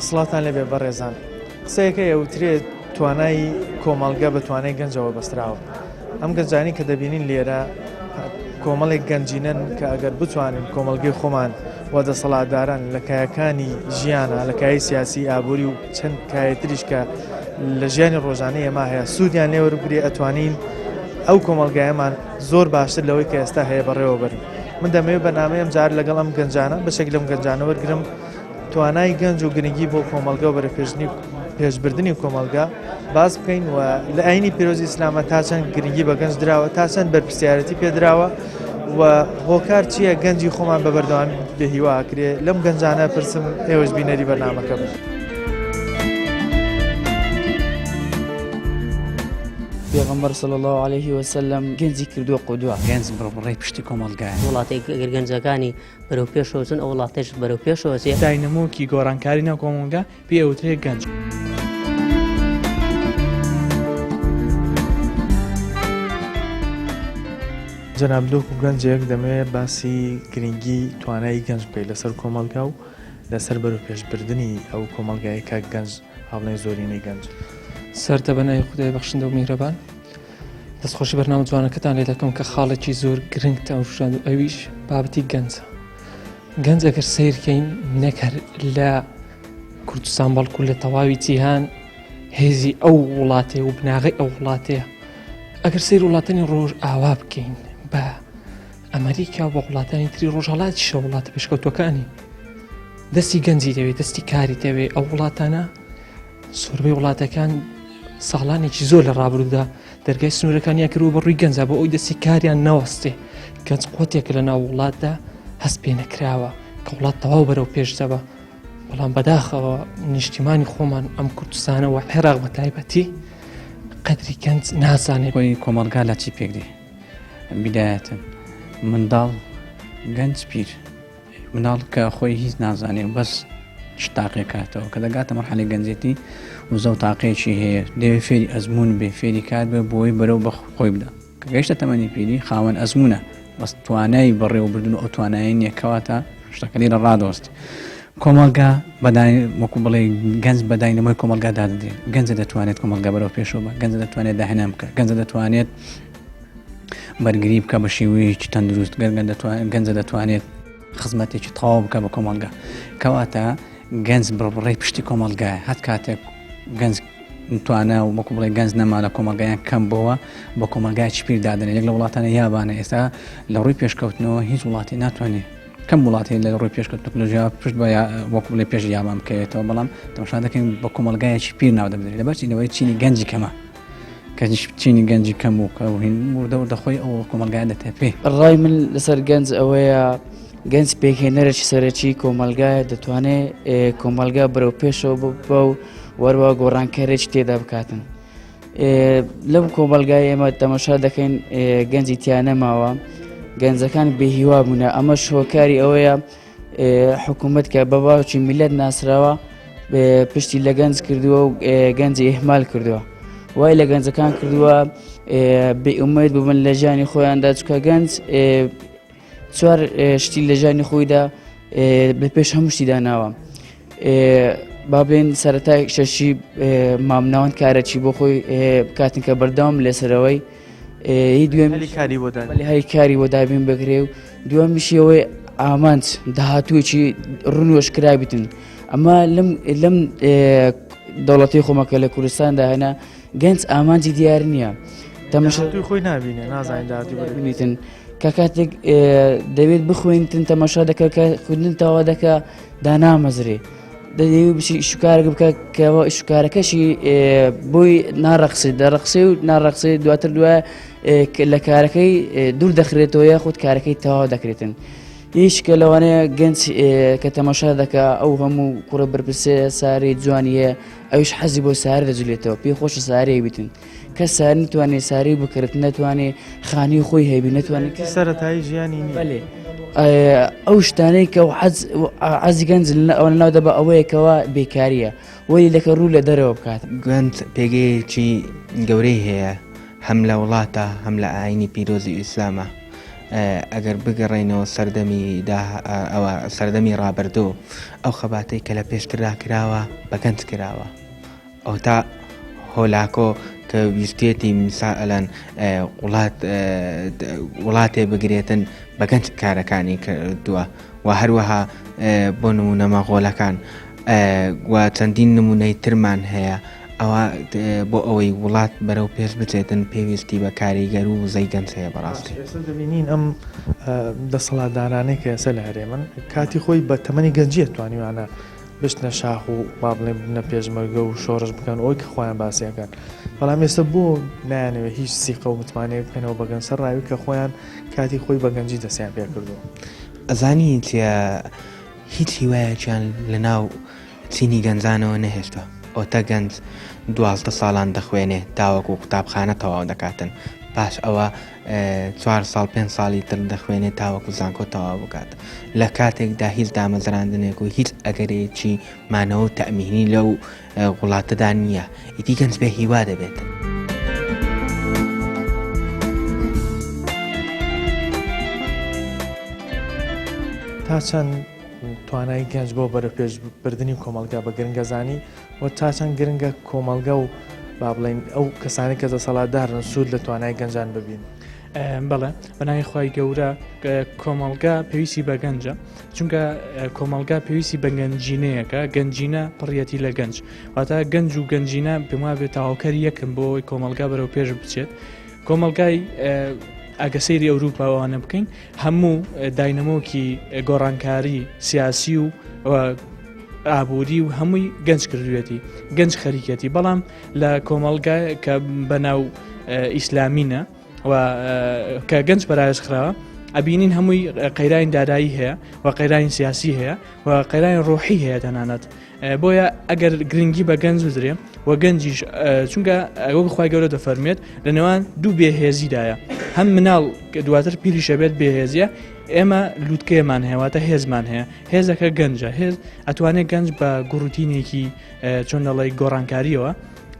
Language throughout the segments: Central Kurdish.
سڵاتان لێبێ بەڕێزان، قسەیەکە ئەوترێت توانای کۆمەڵگە بە توانای گەنجەوە بەستراوە. ئەم گەنجانی کە دەبینین لێرە کۆمەڵێک گەنجینەن کە ئەگەر بتوانین کۆمەڵگەی خۆمان و دەسەڵاتداران لە کایەکانی ژیانە، لە کای سیاسی، ئابووری و چەند کایەتریش کە لە ژیانی ڕۆژانەی ئێمە هەیە سوودیان لێ وەربگرێ، ئەتوانین ئەو کۆمەڵگایەمان زۆر باشتر لەوەی کە ئێستا هەیە بەڕێوە بەرن. من دەمەوێت بەنامەیەم جار لەگەڵ ئەم گەنجانە بەشێک لەم گەنجانە وەرگرم توانای گەنج و گرنگی بۆ کۆمەڵگە و بەرەپێشنی پێشبردننی کۆمەڵگە باز بکەین و لە ئاینی پیرۆزی ئیسلامە تا چەند گرنگی بە گەنج درراوە، تا چەند بەرپرسیارەتی پێدراوە و هۆکار چییە گەنجی خۆمان بە بەردەوامی بە هیواکرێ. لەم گەنجانە پرسم ئێوەش بینەری بەرنامەکە بن. پێغەمبەر صلی الله علیه و سلم گەنجی کردووە قودوە. گەنج بڕڕێی پشتی کۆمەڵگایە. وڵاتێک ئەگەر گەنجەکانی بەرەو پێشەوەچن ئەو وڵاتەش بەرەو پێشەوەچێ. داینەمۆکی گۆڕانکاری ناو کۆمەڵگە پێ ئەوترێ گەنج. جەناب لۆک و گەنجێک دەمەوێت باسی گرنگی توانایی گەنج بکەیت لەسەر کۆمەڵگا و لەسەر بەرەو پێشبردننی ئەو کۆمەڵگای کە گەنج هەڵنەی زۆرینەی گەنج. سەرتە بەنای خودای بەخشندە و میهرەبان، دەستخۆشی بەرنامە جوانەکەتان لێ دەکەم کە خاڵێکی زۆر گرنگ تاوشاد و ئەویش بابەتی گەنجە. گەنج ئەگەر سیرکەین نەکەر لە کوردستان بەڵکو لە تەواوی جیهان هێزی ئەو وڵاتێ و بناغی ئەو وڵاتەیە. ئەگەر سیر وڵاتانی ڕۆژ ئاوا بکەین بە ئەمریکا و بە وڵاتانی تری ڕۆژهەڵاتی شە وڵاتە پێشکەوتوەکانی دەستی گەنجی دەوێت، دەستی کاری دەوێت. ئەو وڵاتانە سۆربەی وڵاتەکان ساڵانێکی زۆر لە ڕابردوودا دەرگای سنوورەکانیان کردووە بە ڕووی گەنجە بۆ ئەوی دەستی کاریان نەوەستێ. گەنج قوتێک لە ناو وڵاتدا هەست پێ نەکراوە کە وڵات تەواو بەرەو پێش دەبە. بەڵام بەداخەوە نیشتیمانی خۆمان ئەم کوردستانە و عێراق بە تایبەتی قەدری گەنج نازانێت. خۆی کۆمەڵگا لە چی پێک دێ؟ بیدایەتن منداڵ گەنج پیر، مناڵ کە خۆی هیچ نازانێ و بەس شتاقی کاتەوە کە دەگاتە مەرحەلەی گەنجێتی و زەو تاقەیەکی هەیە دەوێت فێری ئەزمون بێ، فێری کات بێ بۆی بەرەو بە خۆی بدە. کە گەیشتە تەمەنی پیری خاوەن ئەزمونە، بەس توانایی بەڕێوەبردن و ئەو توانایی نییە کەواتە شتەکە لێرە ڕادۆست. کۆمەڵگا وەکو بڵێ گەنج بەداینەمەی کۆمەڵگا دادەدێت. گەنجە دەتوانێت کۆمەڵگا بەرەو پێشەوە بە، گەنجە دەتوانێت داهێنان بکە، گەنجە دەتوانێت بەرگری بکە بە شێوەیەکی تەندروست، گەنجە دەتوانێت خزمەتێکی تەواو بکە بە کۆمەڵگا. کەواتە گەنج بڕڕێی پشتی کۆمەڵگایە. هەت کاتێک گەنج توانە و وەکو بڵێ گەنج نەما لە کۆمەڵگایان کەم بۆەوە بە کۆمەلگایکی پیر دادنێت. یەک لە وڵاتانە یابانە ئێستا لە ڕووی پێشکەوتنەوە هیچ وڵاتی ناتوانێت، کەم وڵاتی لە ڕووی پێشکەوت تەکنۆلۆژیا پشت بە وەکو بڵێ پێش یابان بکەوێتەوە. بەڵام تەماشا دەکەین بە کۆمەلگایکی پیر ناو دەبدرێت لەبەر چینەوەی چینی گەنجی کەمە، کە چینی گەنجی کەم و کە وردەخۆی ئەو کۆمەلگای دەتێت پێ. ڕای من لەسەر گەنج ئەوەیە گەنج پێکهێنەرێکی سەرەکی کۆمەلگایە، دەتوانێت کۆمەلگا بەرەو پێشەوە بە و وەروە گۆڕانکارێکی تێدا بکاتن. لەم کۆمەلگای ئێمە تەماشا دەکەین گەنجی تیا نەماوە، گەنجەکان بێهیوا بوونە. ئەمە شۆکاری ئەوەیە حکوومەت کە بە باوکی میلەت ناسراوە پشتی لە گەنج کردووە و گەنجی ئیهمال کردووە. وای لە گەنجەکان کردووە بێئومێد ببن لە ژیانی خۆیاندا، چونکە گەنج چوار شتی لە ژیانی خۆیدا بە پێش هەموو شتی داناوە. با بڵێن سەرەتای شەشی مامناوەند کارێکی بۆ خۆی بکاتن کە بەردەوام لێسەرەوەی هەری کاری بۆ دابین بگرێ و دووەمیشی ئەوەی ئامانج داهاتوویەکی ڕوونوەشکرا بیتن. ئەمە لەم دەوڵەتی خۆمەکە لە کوردستاندا هەنا گەنج ئامانجی دیار نییە، تەماشای خۆی نابینێ، نازانین داهاتوو کە کاتێک دەوێت بخوێنتن تەماشا دەکە کە خوێندن تەوا دەکە دانامەزرێ، دەدەوێت بچی شکارێک بکە کەەوە شکارەکەشی بۆی ناڕەقسێت، دەڕەقسێ و ناڕەقسێ دواتر دوایە لە کارەکەی دوور دەخرێتەوە یاخود کارەکەی تەواو دەکرێتن. هیچکە لەوانەیە گەنج کە تەماشا دەکا ئەو هەموو کوڕە بەرپرسێ ساری جوانی هەیە ئەوش حەزی بۆ سارە دەجلێتەوە پێی خۆشە سارەی بیتن کە سار نتوانێت ساری بکرد نەتوانێت خانی خۆی هەیبی نەتوانێت سەرەتایی ژیانی نیە. بەێ ئەو شتانەی کە حەزی گەنج ئەوە ناو دەبە ئەوەیەکەوە بێکاریە وەلی لەکە ڕوو لە دەرەوە بکات. گەنج پێگەیەکی گەورەی هەیە هەم لە وڵاتە هەم لە ئاینی پیرۆزی ئیسلامە. ئەگەر بگەڕێنەوە سەردەمی ڕابردوو ئەو خەباتەی کە لە پێشترا کراوە بە گەنج کراوە ئەو تا هۆلاکۆ کە ویستێتی میساڵەن وڵاتێ بگرێتن بە گەنج کارەکانی کردووە و هەروەها بۆ نمونە مەغۆڵەکان و چەندین نمونەی ترمان هەیە ئەوە بۆ ئەوەی وڵات بەرەو پێش بچێتن پێویستی بە کاریگەر و وزەی گەنج هەیە بەڕاستی. ئێستا دەبینین ئەم دەسەڵاتدارانەی کە ئێستا لە هەرێمن کاتی خۆی بە تەمەنی گەنجیە توانیوانە بشتنە شاخ و با بڵێ بنە پێشمەرگە و شۆڕش بکەن ئەوی کە خۆیان باسیەکەن بەڵام ئێستا بۆ نایانەوێت هیچ سیقە و متمانەیە بکەنەوە بە گەنج سەر ڕاوی کە خۆیان کاتی خۆی بە گەنجی دەستیان پێ کردووە. ئەزانی هیچ هیوایەکیان لە ناو چینی گەنجانەوە نەهێشتە ئۆتە گەنج 12 ساڵان دەخوێنێ تاوەکو قوتابخانە تەواو دەکاتن پاش ئەوە 4 ساڵ 5 ساڵی تر دەخوێنێت تاوەکو زانکۆ تەواو بکات لە کاتێکدا هیچ دامەزراندنێک و هیچ ئەگەرێکی مانەوە و تەمینی لەو وڵاتەدا نییە ئیتی گەنج بێ هیوا دەبێت. تا چەند توانای گەنج بۆ بەرە پێش بردننی کۆمەلگا بە گرنگەزانی و تا چەند گرنگە کۆمەلگا و با بڵێن ئەو کەسانی کە دەسەڵاتدارن سوود لە توانای گەنجان ببین. بەڵێ بەناوی خی گەورە کۆمەلگا پێویستی بە گەنجە چونکە کۆمەلگا پێویستی بە گەنجینەیەکە گەنجینە پڕەتی لە گەنج واتە گەنج و گەنجینە پێم وابێت تاواکەری یەکم بۆی کۆمەلگا بەرەو پێش بچێت. کۆمەلگای ئەگە سەیری ئەوروپاوانە بکەین هەموو داینەمۆکی گۆڕانکاری سیاسی و ئابووری و هەمووی گەنج کردوێتی گەنج خەریکەتی بەڵام لە کۆمەلگا کە بەناو ئیسلامینە و کە گەنج بەرایش خراوە ئەبینین هەمووی قەیراین دارایی هەیە و قەیراین سیاسی هەیە و قەیراین ڕۆحی هەیە تەنانەت بۆیە ئەگەر گرنگی بە گەنج بدرێ و گەنجیش چونکە ئەوە بخوای گەورە دەفەرمێت لە نێوان دوو بێهێزیدایە هەم مناڵ دواتر پیری شەبێت بێهێزیە ئێمە لووتکەیەمان هێواتە هێزمان هەیە هێزەکە گەنجە هێز ئەتوانێت گەنج بە گوڕوتینێکی چۆن دەڵی گۆڕانکاریەوە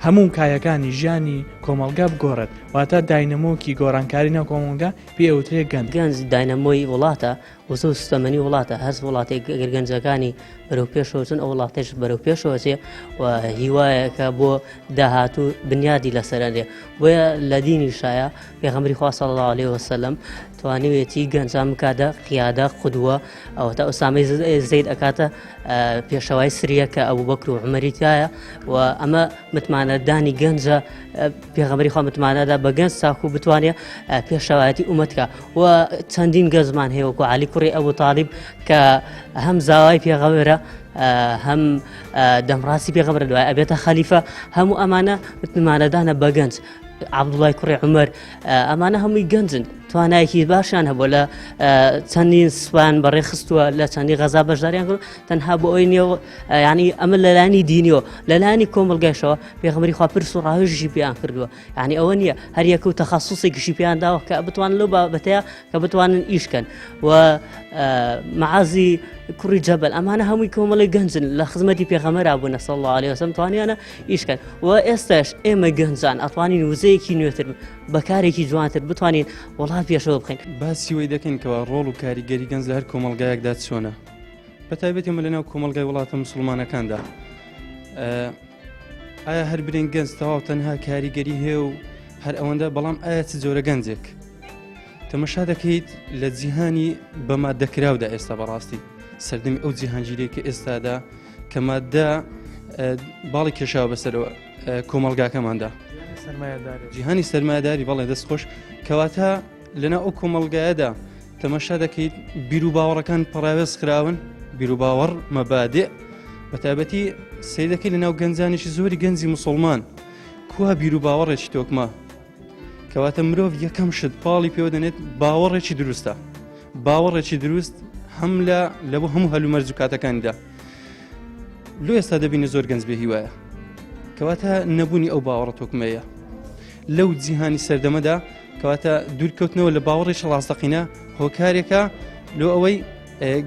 هەموو کایەکانی ژیانی کۆمەلگا بگۆڕێت واتە داینەمۆکی گۆڕانکاری ناو کۆمەلگا پێوترێ گەنج داینەمۆی وڵاتە وزە سوستەمەنی وڵاتە هەست وڵاتی گەنجەکانی بەرەو پێشەوەچن ئەو وڵاتێش بەرەو پێشەوەچێ و هیوایەکە بۆ داهاتوو بنیادی لەسەرێ بۆیە لە دینی شایە پێغەمبەری خوا صلی الله علیه وسلم توانیوێتی گەنجان بکاتە قیادە قودوە ئەوەتە ئوسامەی زەید ئەکاتە پێشەوای سریە کە ئەبوبەکر و عومەری تایە و ئەمە متمانەدانی گەنجە پێغەمبەری خوا متمانەدا بە گەنج ساکو بتوانێت پێشەوایەتی ئومەتکە و چەندین گەنجمان هەیە وەکو عەلی کوڕی ئەبوو تاڵیب کە هەم زاوای پێغەمبەرە هەم دەمڕاستی پێغەمبەر دوای ئەبێتە خەلیفە هەموو ئەمانە متمانەدانە بە گەنج. عەبدوڵای کوڕی عومەر ئەمانە هەمووی گەنجن توانایەکی باشیان هەبووە لە چەندین سوپان بەڕێ خستووە لە چەندی غەزا بەشداریان کرد تەنها بۆ ئەوی نێو ینی ئەمە لەلایانی دینیەوە لەلایانی کۆمەلگایشەوە پێغەمبەری خوا پرس و ڕاوێژی پێیان کردووە یعنی ئەوە نییە هەر یەکە و تەخەسوسێکیشی پێیان داوە کە بتوانن لەو بابەتەیە کە بتوانن ئیشکەن و مەعازی کوڕی جەبەل ئەمانە هەمووی کۆمەڵی گەنجن لە خزمەتی پێغەمبەر بوون صلی الله علیه وسلم توانیانە ئیشکەن و ئێستاش ئێمە گەنجان ئەتوانین وزەیەکی نوێتر بەکارێکی جوانتر بتوانین وڵات پێشەوە بخەین. باسی وەی دەکەین کەەوە ڕۆڵ و کاریگەری گەنج لە هەر کۆمەلگایەکدا چۆنە بەتایبەتی ئەمە لەناو کۆمەلگای وڵاتە موسڵمانەکاندا ئایا هەر برین گەنج تەواو تەنها کاریگەری هەیە و هەر ئەوەندە بەڵام ئایا چ جۆرە گەنجێک تەمەشا دەکەیت لە جیهانی بە مادەکراودا ئێستا بەڕاستی سەردەمی ئەو جیهانگیرێکە ئێستادا کە مادە باڵی کێشاوە بەسەرەوە کۆمەلگاکەماندا جیهانی سەرمایەداری بەڵێ دەستخۆش کەواتە لەناو ئەو کۆمەلگایەدا تەمەشا دەکەیت بیر و باوەڕەکان پەراوێز خراون بیر و باوەڕ مەبادێ بەتابەتی سەیر دەکەی لەناو گەنجانێکی زۆری گەنجی موسڵمان کووا بیر و باوەڕێکی تۆکما کەواتە مرۆڤ یەکەم شت پاڵی پێوە دەنێت باوەڕێکی دروستە باوەڕێکی دروست هەم لە بۆ هەموو هەلومەرج و کاتەکانیدا لۆ ئێستا دەبینە زۆر گەنج بێ هیوایە کەواتە نەبوونی ئەو باوەڕە تۆکمەیە لەو جیهانی سەردەمەدا کەواتە دوورکەوتنەوە لە باوەڕی ڕاستەقینە هۆکارێکە لۆ ئەوەی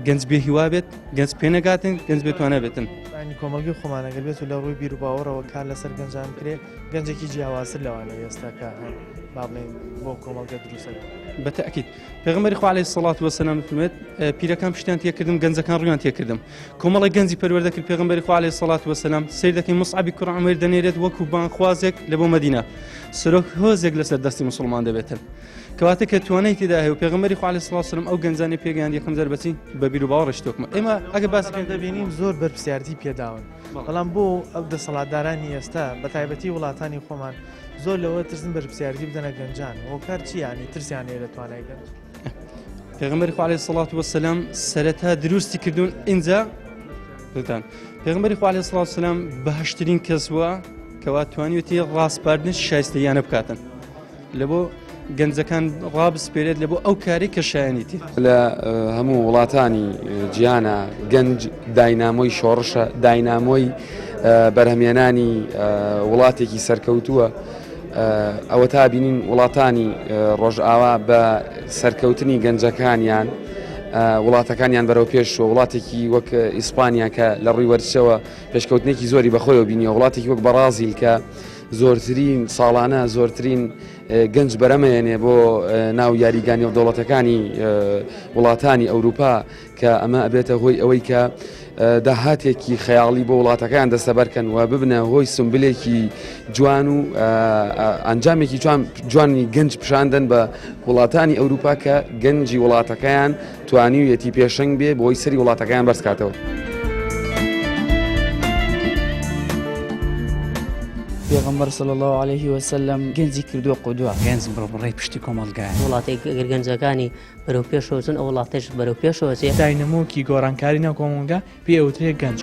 گەنج بێ هیوا بێت گەنج پێنەگاتن گەنج بێتوانە بێتن ینی کۆمەلگی خۆمانەگەر بێت و لە ڕووی بیر و باوەڕەوە کار لەسەر گەنجان کرێ گەنجێکی جیاوازتر لەوانە ئێستاکە با بڵێن بۆ کۆمەلگە دروستە بەتەکیید پێغەمبەری خوا عەلەیهی سەڵات وەسەلام فەرمێت پیرەکان پشتیان تێکردم گەنجەکان ڕویان تێکردم کۆمەڵی گەنجی پەروەردە کرد پێغەمبەری خوا عەلەیهی سەڵات وەسەلام سیر دەکەی مصعەبی کوڕ عومەیر دەنێرێت وەکو بانخوازێک لە بۆ مەدینە سەرۆک هۆزێک لەسەر دەستی موسڵمان دەبێتن کەواتە کە توانای تێدا هەیە و پێغەمبەری خوا عەلەیهی سەڵات وەسەلام ئەو گەنجانەی پێگەیاند یەکەم زەربەچی بە بیر و باوەڕش تۆکمە ئێمە ئەگە باسی دەبینیم زۆر بەرپرسیارەتی پێداون بەڵام بۆ ئەو دەسەڵاتدارانی ئێستا بە تایبەتی وڵاتانی خۆمان زۆر لەوە ترسن بەرپرسیارەتی بدەنە گەنجان هۆکار چی ینی ترسیان هەیە لە توانای گەنج پێغەمبەری خوا عەلەیهی سەڵات وەسەلام سەرەتا دروستی کردوون ئینجا بتان پێغەمبەری خوا عەلەیهی سەڵات وەسەلام بەهەشترین کەس بووە کەوا توانیوێتی ڕاستپاردنش شایستەیانە بکاتن لە بۆ گەنجەکان ڕابسپێرێت لە بۆ ئەو کاری کە شایەنیتی لە هەموو وڵاتانی جیهانە گەنج داینامۆی شۆڕشە داینامۆی بەرهەمێنانی وڵاتێکی سەرکەوتووە ئەوە تا بینین وڵاتانی ڕۆژئاوا بە سەرکەوتنی گەنجەکانیان وڵاتەکانیان بەرەو پێشەوە وڵاتێکی وەک ئیسپانیا کە لە ڕووی وەرچەوە پێشکەوتنێکی زۆری بەخۆیەوە بینیەوە وڵاتێکی وەک بەرازیل کە زۆرترین ساڵانە زۆرترین گەنج بەرەمەێنێ بۆ ناو یاریگانی و دەوڵەتەکانی وڵاتانی ئەوروپا کە ئەمە ئەبێتە هۆی ئەوەی کە داهاتێکی خەیاڵی بۆ وڵاتەکان دەستەبەرکەن و ببنە هۆی سمبلێکی جوان و ئەنجامێکی جوانی گەنج پیشاندن بە وڵاتانی ئەوروپا کە گەنجی وڵاتەکەیان توانیویەتی پێشنگ بێ بۆی سەری وڵاتەکەیان بەرزکاتەوە. پێغەمبەر صلی الله عليه وسلم گەنجی کردووە قودووە گەنج بڕڕێی پشتی کۆمەڵگایە وڵاتێک ئەگەر گەنجەکانی بەرەو پێشەوەچن ئەو وڵاتەش بەرەو پێشەوەچێ داینەمۆکی گۆڕانکاری ناو کۆمەڵگا پێ ئەوترێ گەنج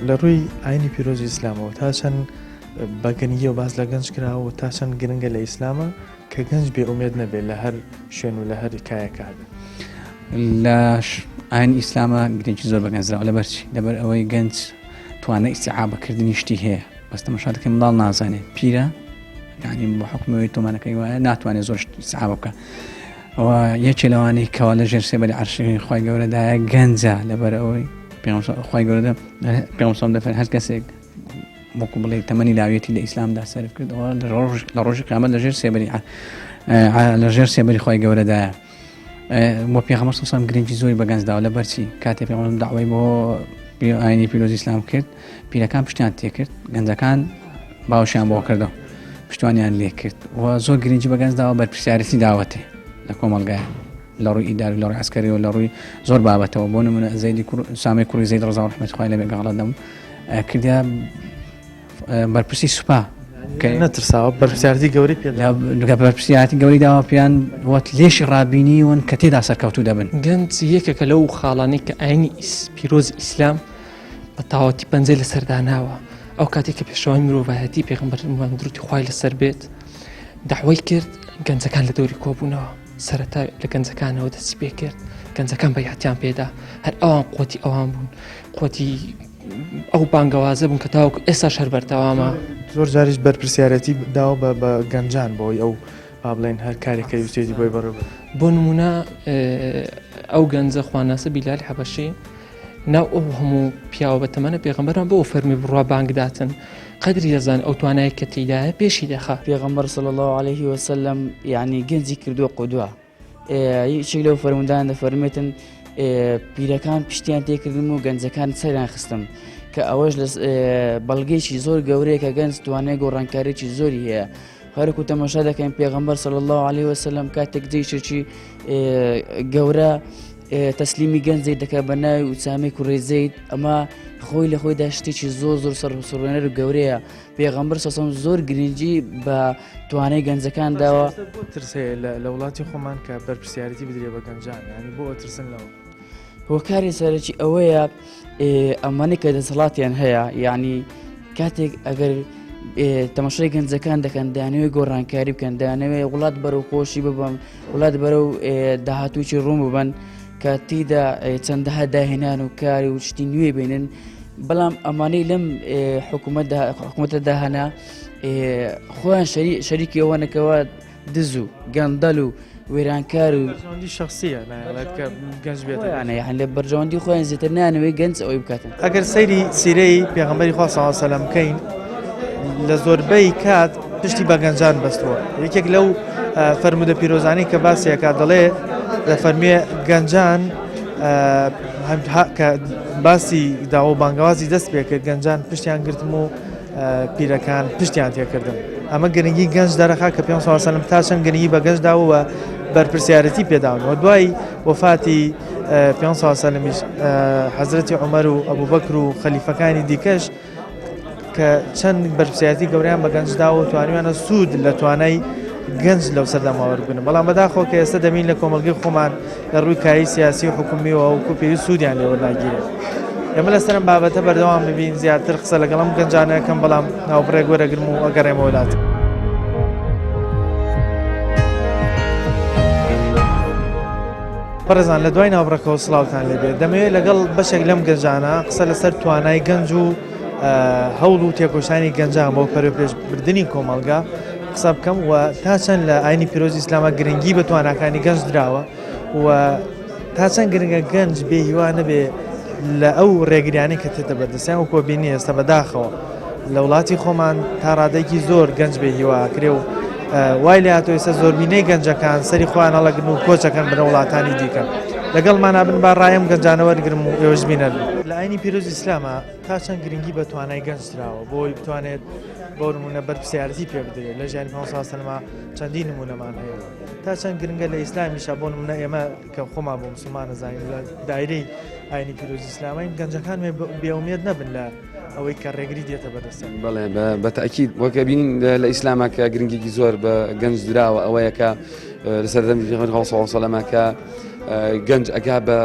لە ڕووی ئاینی پیرۆزی ئیسلامەوە تا چەند بەگەنیە و باز لە گەنج کراوە تا چەند گرنگە لە ئیسلامە کە گەنج بێ ئومێد نەبێت لە هەر شوێن و لە هەر کایەکاتە لە ئاین ئیسلامە گرنگی زۆر بەگەنجراوە لەبەرچی لەبەر ئەوەی گەنج توانە ئیستیعابەکردنی شتی هەیە بەستە مەشا دەکەم منداڵ نازانێت پیرە یعنی بۆ حکومەوەی تۆمانەکەی وایە ناتوانێت زۆر ئیستیعاب بکە ئەوە یەکێ لەوانەی کەوا لە ژێر سێبەری عەرشی خی گەورەدایە گەنجە لەبەر ئەوەی خی گەورەدە پێغەمبەر دەفەرمێت هەر کەسێک وەکو بڵێ تەمەنی داوێتی لە ئیسلامدا سەرف کردەوە لە ڕۆژی قیامەت لە ژێر سێبەری خی گەورەدایە بۆ پێغەمبەر سەڵسەلام گرنگی زۆری بەگەنجداوە لەبەرچی کاتێک پێغەمبەر داوای بۆ ئاینی پیرۆزی ئیسلام کرد پیرەکان پشتیان تێکرد گەنجەکان باوشیان بۆ کردەوە پشتوانیان لێ کرد و زۆر گرنگی بەگەنجداوە بەرپرسیارەتی داوەتێ لە کۆمەڵگایە لە ڕووی ئیداری لە ڕووی عەسکەری و لە ڕووی زۆر بابەتەوە بۆ نمونە زەیدی سامی کوڕی زەید ڕەزا ڕەحمەتی خوای لەبێ گەڵەدەم کردیا بەرپرسی سوپا نەترساوە بەرپرسیارەتی گەوری پێدا بەرپرسیارەتی گەوری داوە پێیان وەت لێشی ڕابینیون کە تێدا سەرکەوتوو دەبن گەنج یەکێکە لەو خاڵانەی کە ئاینی پیرۆزی ئیسلام بە تاوەتی پەنجەی لەسەر داناوە ئەو کاتێک کە پێشەوەی مرۆڤایەتی پێغەمبەر درودی خوای لەسەر بێت داوای کرد گەنجەکان لە دەوری کۆبوونەوە سەرەتا لە گەنجەکانەوە دەستی پێ کرد گەنجەکان بەیاتیان پێدا هەر ئەوان قوتی ئەوان بوون قوتی ئەو بانگەوازە بوون کە تاوەکو ئێستا شەر بەردەوامە زۆر جاریش بەرپرسیارەتی داوە بە گەنجان بۆی ئەو با بڵێن هەر کارێکە وستێتی بۆی بەڕێوە بۆ نمونە ئەو گەنجە خواناسە بیلالی حەبەشی ناو ئەو هەموو پیاوە بە تەمەنە پێغەمبەران بۆ فەرمی بڕوا بانگداتن قەدری دەزان ئەو توانایە کە تێدایە پێشی دەخا پێغەمبەر صلی الله عليه وسلم یعنی گەنجی کردووە قودووە یەکێک لەو فەرمودان دەفەرمێتن پیرەکان پشتیان تێکردم و گەنجەکان سەریان خستم کە ئەوەش لە بەڵگەیەکی زۆر گەورەیە کە گەنج توانای گۆڕانکاریی زۆری هەیە هەرکو تەماشا دەکەین پێغەمبەر صلی الله عليه وسلم کاتێک جێیشێکی گەورە تەسلیمی گەنجێک دەکات بە ناوی ئوسامەی کوڕی زەید ئەمە خۆی لە خۆیدا شتێکی زۆر سەرسوڕێنەر و گەورەیە پێغەمبەر سەسەم زۆر گرنگی بە توانای گەنجەکان داوە ترسەیە لە وڵاتی خۆمان کە بەرپرسیارەتی بدرێ بە گەنجان ینی بۆ ترسن لەوە هۆکاری سەرەکی ئەوەیە ئەمانەی کە دەسەڵاتیان هەیە یعنی کاتێک ئەگەر تەماشای گەنجەکان دەکەن دەیانەوێت گۆڕانکاری بکەن دەیانەوێت وڵات بەرەو خۆشی ببن وڵات بەرەو داهاتووی ڕوون ببن کە تیدا چەندەها داهێنان و کاری و شتی نوێ بێنن بەڵام ئەمانەی لەم حکوومەتە داهەنا خۆیان شەریکی ئەوە نەکەوە دز و گەندەل و وێرانکار و شخصیە گەنج بێت لە بەرژەوەندی خۆیان زیاتر نانەوەی گەنج ئەوەی بکاتن ئەگەر سەیری سیرەی پێغەمبەری خوا صلی الله علیه و سلم بکەین لە زۆربەی کات پشتی بە گەنجان بەستووە یەکێک لەو فەرمودە پیرۆزانی کە باسیەکە دەڵێ لە فەرمیێ گەنجان کە باسی داوە بانگوازی دەست پێ کرد گەنجان پشتیان گرتم و پیرەکان پشتیان تێکردن ئەمە گرنگی گەنج دەرەخا کە پێ سەلم تا چەند گرنگی بە گەنج داوە بەرپرسیارەتی پێداونەوە دوای وفاتی پێ سەلمیش حەزرەتی عومەر و ئەبوبەکر و خەلیفەکانی دیکەش کە چەند بەرپرسیارەتی گەوریان بە گەنج داوە و توانیوانە سوود لە توانای گەنج لەو سەردەماوە بگرن بەڵام بەداخۆ کە ئێستا دەمین لە کۆمەلگەی خۆمان لە ڕووی کاری سیاسی و حکومیەوە و کوپێوی سوودیان لێوە ناگیرێت ئێمە لەسەرم بابەتە بەردەوام ببین زیاتر قسە لەگەڵم گەنجانەکەم بەڵام ناوبڕێک وەرەگرم و ئەگەڕێمە وڵات بەڕێزان لە دوای ناوبڕەکەەوە سڵاوتان لێبێت دەمەوێت لەگەڵ بەشێک لەم گەنجانە قسە لەسەر توانای گەنج و هەوڵ و تێکۆشانی گەنجان بۆ پەرۆ پێشبردننی کۆمەلگا قسە بکەم و تا چەند لە ئاینی پیرۆزی ئیسلامە گرنگی بە تواناکانی گەنج دراوە و تا چەند گرنگە گەنج بێ هیوا نەبێ لە ئەو ڕێگریانی کە تێتە بەردەستیان و کۆبینی ئێستا بەداخەوە لە وڵاتی خۆمان تا ڕادێکی زۆر گەنج بێ هیواکرێ و وای لە هاتۆ ئێستا زۆربینەی گەنجەکان سەری خۆیان هەڵەگرن و کۆچەکەن بنە وڵاتانی دیکە لەگەڵمان نابن با ڕایم گەنجانەوە وەرگرم و ئێوەش بینەر لە ئاینی پیرۆزی ئیسلامە تا چەند گرنگی بە توانای گەنج دراوە بۆی بتوانێت بۆ نمونە بەرپرسیارەتی پێ بدرێت لە ژیانی پێ سەلمە چەندی نمونەمان هەیە تا چەند گرنگە لە ئیسلامیشە بۆ نمونە ئێمە کە خۆمان بۆ موسڵمان نەزانین لە دایرەی ئاینی پیرۆزی ئیسلامی گەنجەکان بێئومێد نەبن لە ئەوەی کە ڕێگری دێتە بەدەستیان بەڵێ بەتەکید وەکە بینین لە ئیسلامە کە گرنگێکی زۆر بە گەنج دراوە ئەوەیە کە لەسەر دەمی پێغەمبەر صلی الله علیه و سلم کە گەنج ئەگا بە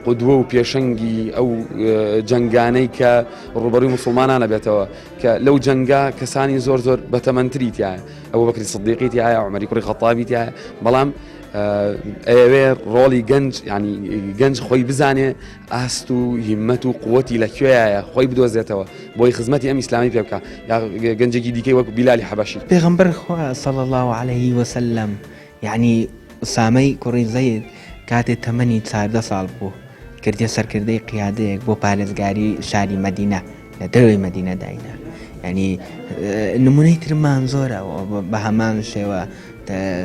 قودوە و پێشەنگی ئەو جەنگانەی کە ڕوبەڕووی موسڵمانانە بێتەوە کە لەو جەنگا کەسانی زۆر زۆر بەتەمەنتری تایە ئەوە بەکری سدیقی تایە عومەری کوڕی خەتابی تایە بەڵام ئەوێ ڕۆڵی گەنج ینی گەنج خۆی بزانێ ئاست و هیممەت و قووەتی لەکوێیە خۆی بدۆزێتەوە بۆی خزمەتی ئەم ئیسلامی پێ بکە یا گەنجێکی دیکەی وەکو بیلالی حەبەشی پێغەمبەر خوا صلی الله عليه وسلم یعنی ئوسامەی کوڕی زەید کاتێک تەمەنی 14 ساڵ بوو کردێ سەرکردەی قیادەیەک بۆ پارێزگاری شاری مەدینە لە دەروی مەدینە داینا ینی نمونەی ترمان زۆرە بە هەمان شێوە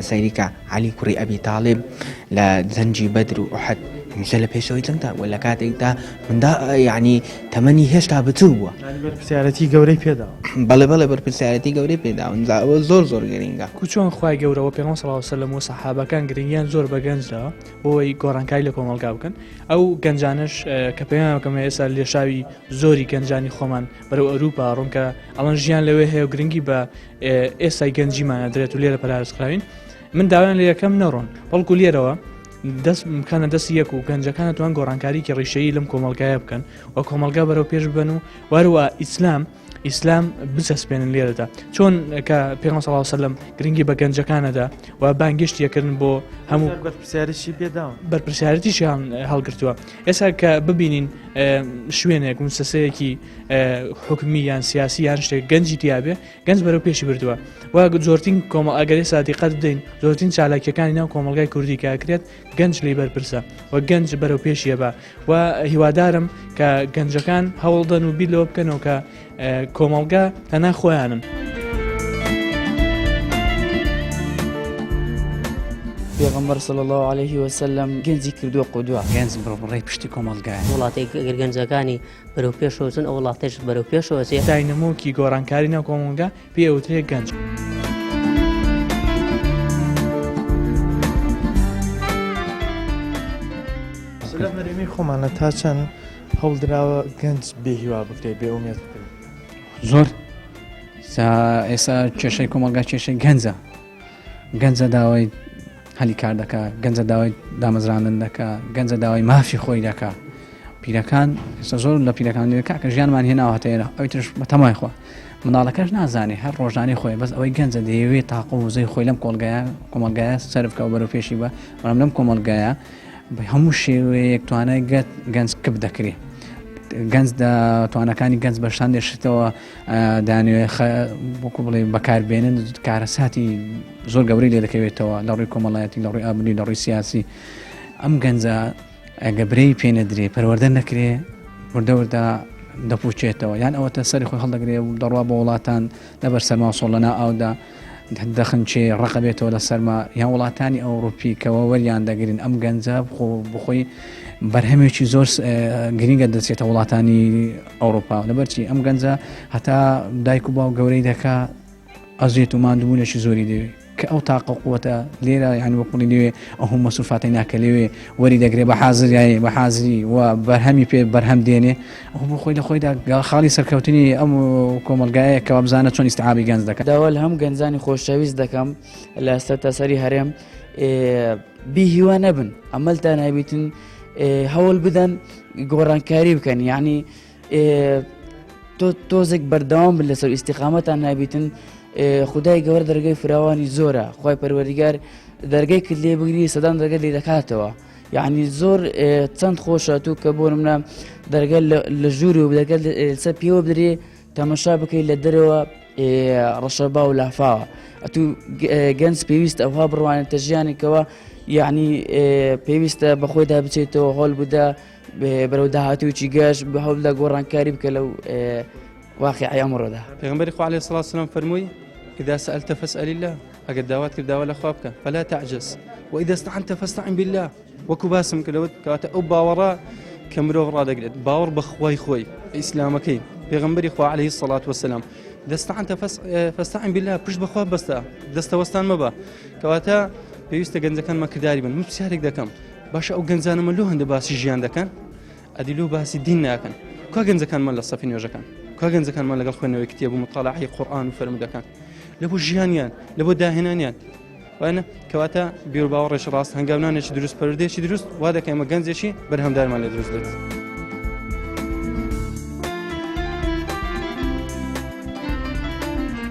سەیریکە عەلی کوڕی ئەبی تاڵیب لە جەنگی بەدر و ئوحەد هەمیشە لە پێشەوەی جەنگدا و لە کاتێکدا مندا ینی تەمەنی هێشتا بچوو بووە بەرپرسیارەتی گەورەی پێداوە بەڵێ بەرپرسیارەتی گەورەی پێداون زۆر زۆر گرنگە کوچۆن خوای گەورەوە پێغەمبەر صلی الله علیه و سلم و سەحابەکان گرنگیان زۆر بە گەنجدا بۆی گۆڕانکاری لە کۆمەلگا بکەن ئەو گەنجانش کە پێیانکەم ئێستا لێشاوی زۆری گەنجانی خۆمان بەرەو ئەوروپا ڕوونکە ئەڵەن ژیان لەوێ هەیە و گرنگی بە ئێستای گەنجیمانە دەرێت و لێرە پەرارزکراوین من داوایان لە یەکەم نەڕۆن بەڵکو لێرەوە دەست بکەنە دەستی یەک و گەنجەکانە توان گۆڕانکاریکی ڕیشەیی لەم کۆمەلگایە بکەن و کۆمەلگا بەرەو پێش بن و واروە ئیسلام بچەسپێنن لێرەدا چۆن کە پێغەمبەر صلی الله علیه و سلم گرنگی بە گەنجەکانەدا و بانگشتیەکردن بۆ هەموو بەرپرسیارەتی پێداون بەرپرسیارەتیشیان هەڵگرتووە ئێستا کە ببینین شوێنێک موسسەیەکی حکومی یان سیاسی یان شتێک گەنجی تیابێ گەنج بەرەو پێشی بردووە و زۆرترین کۆمەڵ ئەگەری سادیقەت بدەین زۆرترین چالاکیەکانی ناو کۆمەلگای کوردی کاکرێت گەنج لێ بەرپرسە و گەنج بەرەو پێشیە بە و هیوادارم کە گەنجەکان هەوڵدەن و بیر لەوە بکەنەوە کە کۆمەلگا تەنها خۆیانن پێغەمبەر صلی الله عليه وسلم گەنجی کردووە قودوە گەنج بڕڕێی پشتی کۆمەلگای وڵاتی گەنجەکانی بەرەو پێشەوەچن ئەو وڵاتیش بەرەو پێشەوەچێ داینەمۆکی گۆڕانکاری ناو کۆمەلگا پێ ئەوترێ گەنج لە مەرێمی خۆمانە تا چەند هەوڵ دراوە گەنج بێهیوا بکرێ بێئومێد بکرێت زۆر ئێستا کێشەی کۆمەلگا کێشەی گەنجە داوای هەلی کار دەکا گەنجە داوای دامەزراندن دەکا گەنجە داوای مافی خۆی دەکا پیرەکان ئێستا زۆر لە پیرەکان دەکا کە ژیانمان هێناوە هەتەیەرە ئەوی ترش بە تەمای خۆ مناڵەکەش نازانێ هەر ڕۆژانەی خۆی بەس ئەوەی گەنجە دەیەوێت تاقە و وزەی خۆی لەم کۆمەلگایە سەرفکە و بەرەو پێشی بە بەڵام لەم کۆمەلگایە هەموو شێوەیەک توانای گەنج کب دەکرێت گەنج توانەکانی گەنج بەشان دێشتەوە دانوێ وەکو بڵێ بەکاربێنن کارەساتی زۆر گەورەی لێ دەکەوێتەوە لە ڕووی کۆمەڵایەتی لە ڕووی ئابووری لە ڕووی سیاسی ئەم گەنجە ئەگە برەی پێ نەدرێ پەروەردە نەکرێ وردەوردە دەپوچێتەوە یان ئەوەتە سەری خۆی هەڵدەگرێ و دەڕوا بە وڵاتان لەبەر سەرما سۆڵەنا ئاودا دەخنچێ ڕقەبێتەوە لە سەرما یان وڵاتانی ئەوروپی کەەوە وەریان دەگرن ئەم گەنجە بخۆی بەرهەمێکی زۆر گرینگە دەچێتە وڵاتانی ئەوروپا لەبەرچی ئەم گەنجە هەتا دایک و باو گەورەی دەکا ئەزێت و مادوبوونێکی زۆری دەوێت کە ئەو تاقە قووەتە لێرە یعنی وەکوڵی لێوێ ئەو مەسوفاتی ناکە لێوێ وەری دەگرێت بە حازریایی بە حازری و بەرهەمی پێ بەرهەم دێنێ ئەو بۆ خۆی لە خۆیدا خاڵی سەرکەوتنی ئەم کۆمەلگایە کەوا بزانە چۆن ئیستیعابی گەنج دەکەن داوەل هەم گەنجانی خۆشەویست دەکەم لە سەرتاسەری هەرێم بیهیوا نەبن ئەمەلتان هەبیتن هەوڵ بدەن گۆڕانکاری بکەن یعنی تۆزێک بەردەوام بن لەسەر ئیستیقامەتان نابیتن خدای گەورە دەرگای فراوانی زۆرە خۆی پەروەردگار دەرگای کرد لێ بگری سەدان دەرگە لێ دەکاتەوە یعنی زۆر چەند خۆشە تو کە بۆ منە دەرگە لە ژووری و دەرگە لەسەر پێوە بدرێ تەمەشا بکەیت لە دەرەوە ڕەشەبا و لافاوە ئەتو گەنج پێویستە ئەوها بڕوانێتە ژیانێکەوە یعنی پێویستە بەخۆیدا بچێتەوە هەڵ بدە بەرەو داهاتووی گەشت بە هەوڵدا گۆڕانکاری بکە لەو واقعی ئەمڕۆدا پێغەمبەری خوا عەلەیهی سەڵاتو وسەلام فەرمووی إذا سألت فاسأل الله ئەگەر داوات کرد داوا لە خوا بکە فلا تعجز وإذا استعنت فاستعن بالله وەکو باسم کردەوە کەواتە ئەو باوەڕە کە مرۆڤ ڕادەگرێت باوەڕ بە خوای خۆی ئیسلامەکەی پێغەمبەری خوا عەلەیهی سەڵاتو وسەلام إذا استعنت فاستعن بالله پشت بەخوا بەستە دەستەوەستان مەبە کەواتە پێویستە گەنجەکانمان کردداری بن من پرسیارێک دەکەم باشە ئەو گەنجانەمە لۆ هەندە باسی ژیان دەکەن ئەدی لۆ باسی دین ناکەن کا گەنجەکانمان لە سەفی نوێژەکان کا گەنجەکانمان لەگەڵ خوێندنەوەی کتێب و مطالعەی قورئان و فەرمودەکان لە بۆ ژیانیان لە بۆ داهێنانیان وانە کەواتە بیر باوەڕێکی ڕاست هەنگاونانێکی دروست پەروەردەیەکی دروست وا دەکەین ئەمە گەنجێکی بەرهەمدارمان لێ دروست دێت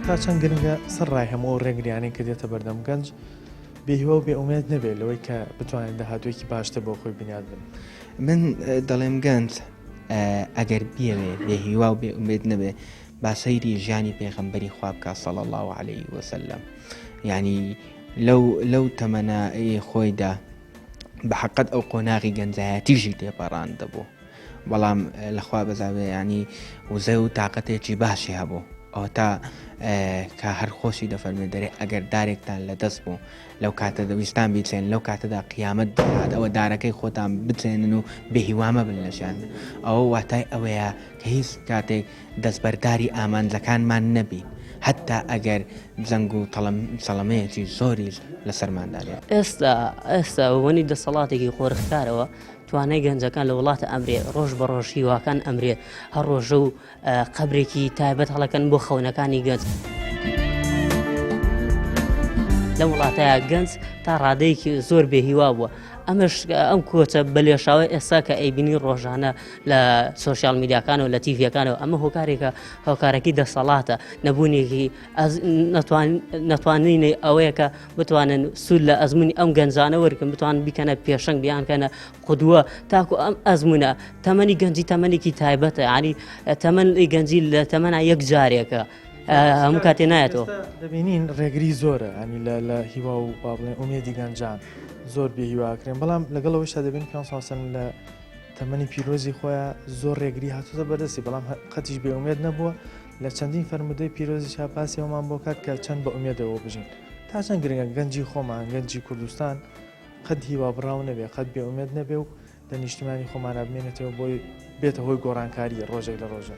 تا چەند گرنگە سەر ڕای هەموو ڕێگریانی کە دێتە بەردەم گەنج بێهیوا و بێ ئومێد نەبێت لەوەی کە بتوانین داهاتوویەکی باشتر بۆ خۆی بنیاد بن من دەڵێم گەنج ئەگەر بیاوێ بێهیوا و بێ ئومێد نەبێ با سەیری ژیانی پێغەمبەری خوا بکە صلی الله علیه وسلم یعنی لەو تەمەنە خۆیدا بەحەقەت ئەو قۆناغی گەنجایەتیژی تێپەڕان دەبوو بەڵام لەخوا بەزاوێ ینی وزە و تااقەتێکی باشی هەبوو ئەو تا کە هەر خۆشی دەفەرمێ دەرێ ئەگەر دارێکتان لەدەست بوو لەو کاتە دەویستان بیچێن لەو کاتەدا قیامەت دەهات ئەوە دارەکەی خۆتان بچێنن و بێهیوامە بن لەشان ئەوە واتای ئەوەیە کە هیچ کاتێک دەستبەرداری ئامانجەکانمان نەبین حتا ئەگەر جەنگ و سەڵەمەیەکی زۆری لەسەرماندارێت ئێستا وەنی دەسەڵاتێکی خۆرخکارەوە توانای گەنجەکان لە وڵاتە ئەمرێ ڕۆژ بە ڕۆژ هیواکان ئەمرێ هەر ڕۆژە و قەبرێکی تایبەت هەڵەکەن بۆ خەونەکانی گەنج لە وڵاتەیە گەنج تا ڕادەیەکی زۆر بێهیوا بووە ئەمەش ئەم کۆچە بەلێشاوە ئێستا کە ئەیبینی ڕۆژانە لە سۆشیال میدیاکانەوە لە تیڤیەکانەوە ئەمە هۆکارێکە هۆکارێکی دەسەڵاتە نەبوونێکی نەتوانینی ئەوەیە کە بتوانن سوود لە ئەزمموی ئەم گەنجانە وەرگن بتوان بیکەنە پێشنگ بیانکەنە قودووە تاکو ئەم ئەزمونە تەمەنی گەنجی تەمەنێکی تایبەتە ینی تەمەنی گەنجی لە تەمەنا یەک جارێکە هەموو کاتێ نایەتەوە دەبینین ڕێگری زۆرە ئەنی لە هیوا و با بڵێن ئومێدی گەنجان زۆر بێهیواکرێن بەڵام لەگەڵەوەشدا دەبین پێسەن لە تەمەنی پیرۆزی خۆیان زۆر ڕێگری هاتووە بەدەستی بەڵام قەتیش بێ ئومێد نەبووە لە چەندین فەرمودەی پیرۆزی چاپاسیەوەمان بۆ کات کە چەند بە ئومێدەوە بژین تا چەند گرنگە گەنجی خۆمان گەنجی کوردستان قەت هیوا بڕاو نەبێ قەت بێ ئومێد نەبێ و لە نیشتمانی خۆمانە بمێنێتەوە بۆی بێتە هۆی گۆڕانکاری ڕۆژێک لە ڕۆژە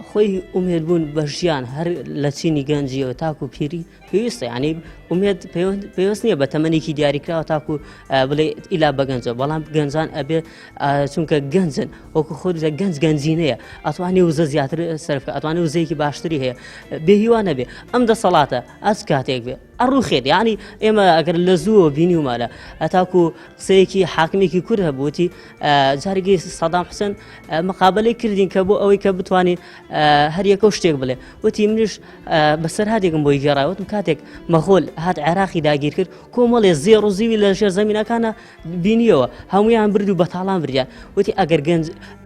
خۆی ئومێدبوون بە ژیان هەر لە چینی گەنجیەوە تاکو و پیری پێویستە ینی ئومێد پێوەست نییە بە تەمەنێکی دیاریکراوە تاکو بڵێ ئیلا بە گەنجەوە بەڵام گەنجان ئەبێ چونکە گەنجن وەکو خۆت لە گەنجینەیە ئەتوانێ وزە زیاتر سەرفکە ئەتوانێ وزەیەکی باشتری هەیە بێهیوا نەبێ ئەم دەسەڵاتە ئەس کاتێک بێ ئەڕوخێت یعنی ئێمە ئەگەر لە زووە بینیومانە ئەتاکو قسەیەکی حاکمێکی کورد هەبووتی جارێکی سەدام حوسێن مقابلەی کردین کە بۆ ئەوەی کە بتوانین هەر یەکە شتێک بڵێ وتی منیش بەسەر هاتێکم بۆی گەڕاوەتم کاتێک مەخۆل هات عێراقی داگیر کرد کۆمەڵێ زێڕ و زیوی لە ژێر زەمینەکانە بینیەوە هەمویان برد و بەتاڵان بریان وتی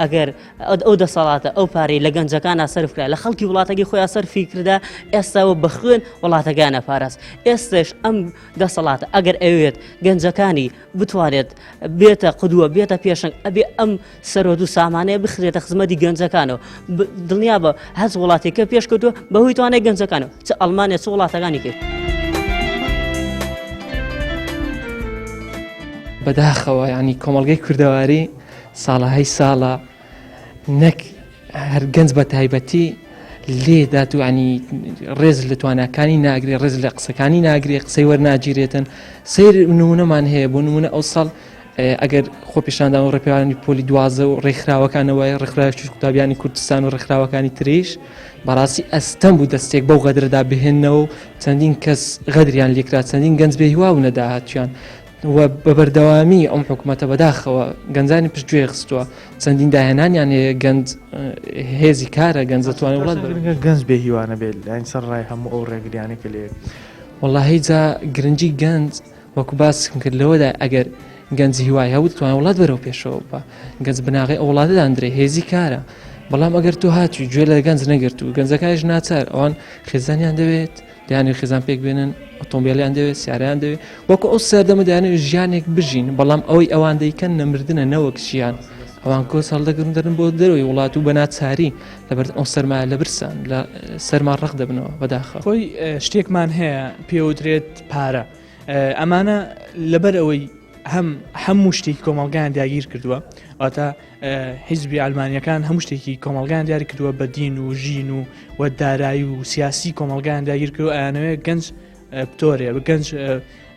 ئەگەر ئەو دەسەڵاتە ئەو پارەی لە گەنجەکانە سەرف کرا لە خەڵکی وڵاتەکەی خۆیان سەرفی کردا ئێستاوە بە خوێن وڵاتەکانە پاراست ئێستش ئەم دەسەڵاتە ئەگەر ئەوێت گەنجەکانی بتوانێت بێتە قدووە بێتە پێشنگ ئەبێ ئەم سەرۆت و سامانەیە بخرێتە خزمەتی گەنجەکانەوە دڵنیا بە هەز وڵاتێکە پێشکەوتووە بەهۆی توانای گەنجەکانەوە چ ئەڵمانیا چ وڵاتەکانی کرد بەداخەوە ینی کۆمەڵگەی کوردەواری ساڵەهای ساڵە نەک هەر گەنج بە تایبەتی لێدات و ینی ڕێز لە توانەکانی ناگرێ ڕێز لە قسەکانی ناگرێ قسەی وەرناگیرێتن سیر نمونەمان هەیە بۆ نمونە ئەو ساڵ ئەگەر خۆ پیشاندان و ڕێپیاوانی پۆلی دوازە و ڕێکخراوەکانەوەی ڕێکخراوی قوتابیانی کوردستان و ڕێکخراوەکانی تریش بەڕاستی ئەستەم بوو دەستێک بەو غەدرەدا بهێننەوە و چەندین کەس غەدریان لێکرا چەندین گەنج بێ هیوا و نەداهاتیان و بە بەردەوامی ئەم حکوومەتە بەداخەوە گەنجانی پشتگوێ خستووە چەندین داهێنانیان هەیە گەنج هێزی کارە گەنج دەتوانێت وڵات گەنج بێ هیوانە بێت لاین سەر ڕای هەموو ئەو ڕێگریانێکە لێ وەڵاهی جا گرنگی گەنج وەکو باسم کرد لەوەدا ئەگەر گەنجی هیوای هەبوو توانێت وڵات بەرەو پێشەوە بە گەنج بناغی ئەو وڵاتەدان درێ هێزی کارە بەڵام ئەگەر تۆ هاتووی گوێ لە گەنج نەگرت و گەنجەکانیش ناچار ئەوان خێزانیان دەوێت دەیانێت خێزان پێک بێنن ئۆتۆمبیلیان دەوێت سیارەیان دەوێت وەکو ئەو سەردەمە دەیانێت ژیانێک بژین بەڵام ئەوەی ئەوان دەیکەن نەمردنە نەوەک ژیان ئەوان کۆ ساڵدەگرن دەرن بۆ دەرەوەی وڵات و بەناچاری لەبەر ئەو سەرمایە لە برسان لە سەرمان ڕەق دەبنەوە بەداخە خۆی شتێکمان هەیە پێوترێت پارە ئەمانە لەبەر ئەوەی هەموو شتێکی کۆمەڵگان داگیر کردووە واتە حیزبی ئەلمانیەکان هەموو شتێکی کۆمەڵگان دیاری کردووە بە دین و ژین و دارایی و سیاسی کۆمەڵگان داگیر کردو ئەیانەوەی گەنج پتۆرێ بە گەنج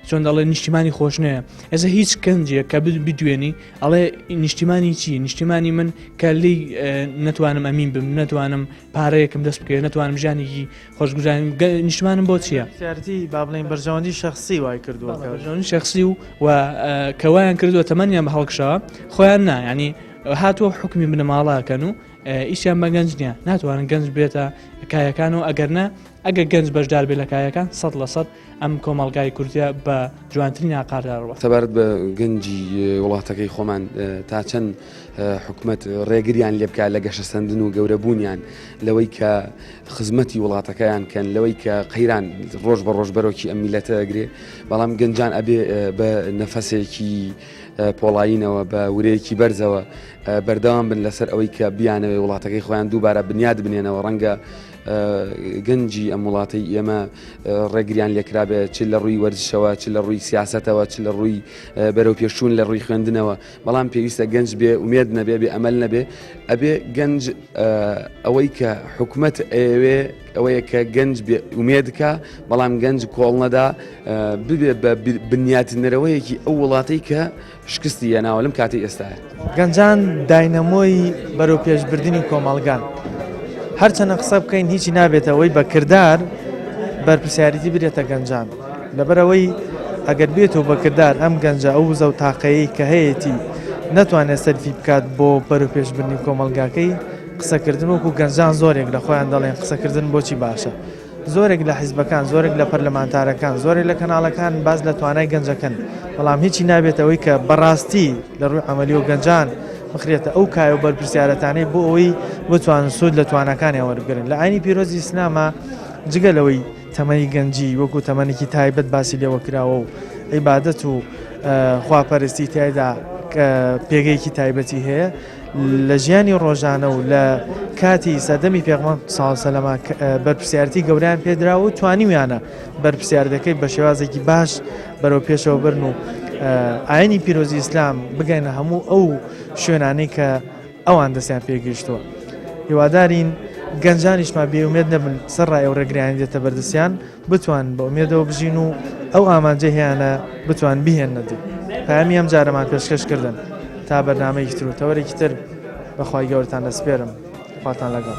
چۆن دەڵێ نیشتیمانی خۆش نەیە ئێستا هیچ گەنجێک کە بدوێنی ئەڵێ نیشتیمانی چی نیشتیمانی من کە لی نەتوانم ئەمین بم نەتوانم پارەیەکم دەست بکەێت نەتوانم ژیانێکی خۆشگوزانی نیشتمانم بۆ چییە سیارتی با بڵین بەرژەوەندی شخصی وای کردووە بەرژەوەندی شخصی و کەوایان کردووە تەمەنیان بە هەڵکشەوە خۆیان نا ینی هاتووە حکمی بنەماڵاکەن و ئیسیان بە گەنج نییە ناتوانن گەنج بێتە کایەکان و ئەگەرنا ئەگە گەنج بەشدار بێ لە کایەکان 100% ئەم کۆمەڵگای کوردیا بە جوانترین ئاقارداڕەوە تەبارەت بە گەنجی وڵاتەکەی خۆمان تا چەند حکومت ڕێگریان لێ بکات لە گەشە سەندن و گەورەبوونیان لەوەی کە خزمەتی وڵاتەکەیان کەن لەوەی کە قەیران ڕۆژ بە ڕۆژ بەرەوکی ئەم میلەتە ئەگرێ بەڵام گەنجان ئەبێ بە نەفەسێکی پۆڵایینەوە بە ورەیەکی بەرزەوە بەردەوام بن لەسەر ئەوەی کە بیانەوەی وڵاتەکەی خۆیان دووبارە بنیاد بنێنەوە ڕەنگە گەنجی ئەم وڵاتی ئێمە ڕێگریان لێکرابێ چ لە ڕووی وەرزشەوە چ لە ڕووی سیاسەتەوە چ لە ڕووی بەرەو پێشون لە ڕووی خوێندنەوە بەڵام پێویستە گەنج بێ ومێد نەبێ بێ ئەمەل نەبێ ئەبێ گەنج ئەوەی کە حکومت ئەوێ ئەوەیە کە گەنج ومێدکە بەڵام گەنج کۆڵ نەدا ببێ بە بنیاتنەرەوەیەکی ئەو وڵاتەی کە شکستی یەناوە لەم کاتی ئێستاە گەنجان داینەمۆی بەرەو پێشبردننی کۆمەڵگان هەرچەنە قسە بکەین هیچی نابێتەوەی بە کردار بەرپرسیاریتی برێتە گەنجان لەبەرەوەی ئەگەر بێتەوە بە کردار ئەم گەنجە ئەو وزە و تاقەیەی کە هەیەی نەتوانێت سەرفی بکات بۆ بەرەو پێشبردننی کۆمەلگاکەی قسەکردن وەکو گەنجان زۆرێک لە خۆیان دەڵێن قسەکردن بۆچی باشە زۆرێک لە حیزبەکان زۆرێک لە پەرلەمانتارەکان زۆرێک لە کەناڵەکان باز لە توانای گەنجەکەن بەڵام هیچی نابێتەوەی کە بەڕاستی لە ڕووی ئەمەلی و گەنجان بخرێتە ئەو کایە و بەرپرسیارەتانەی بۆ ئەوەی بتوانن سوود لە توانەکانی وەربگرن لە ئاینی پیرۆزی ئیسلامە جگەلەوەی تەمەنی گەنجی وەکو تەمەنێکی تایبەت باسی لێوە کراوە و عیبادەت و خواپەرستی تایدا پێگەیەکی تایبەتی هەیە لە ژیانی ڕۆژانە و لە کاتی سەردەمی پێغەمبەر سەلەما بەرپرسیارەتی گەوریان پێدراوە و توانیویانە بەرپرسیار دەکەی بە شێوازێکی باش بەرەو پێشەوە برن و ئاینی پیرۆزی ئیسلام بگەینە هەموو ئەو شوێنانەی کە ئەوان دەستیان پێگەیشتووە هیوادارین گەنجانیشمان بێومێد نەبن سەر ڕای ئەو ڕێگریانی دێتە بەردەستیان بتوان بە ئومێدەوە بژین و ئەو ئامانجە هیانە بتوان بهێننەدی پامی ئەم جارەمان پێشکەشکردن تا بەرنامەیەکی تر و تەوەرێکی تر بەخوای گەورتان دەسپێرم خواتان لەگەڵ